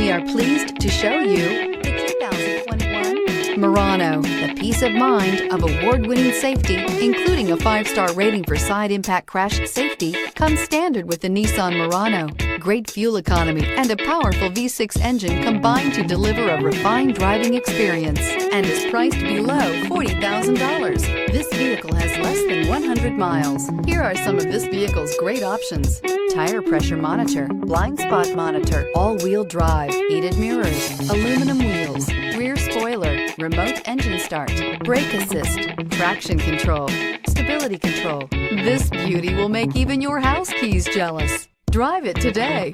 We are pleased to show you the 2021 Murano. The peace of mind of award-winning safety, including a 5-star rating for side impact crash safety, comes standard with the Nissan Murano. Great fuel economy and a powerful V6 engine combine to deliver a refined driving experience and is priced below $40,000. This vehicle has less than 100 miles. Here are some of this vehicle's great options: tire pressure monitor, blind spot monitor, all-wheel drive, heated mirrors, aluminum wheels, rear spoiler, remote engine start, brake assist, traction control, stability control. This beauty will make even your house keys jealous. Drive it today.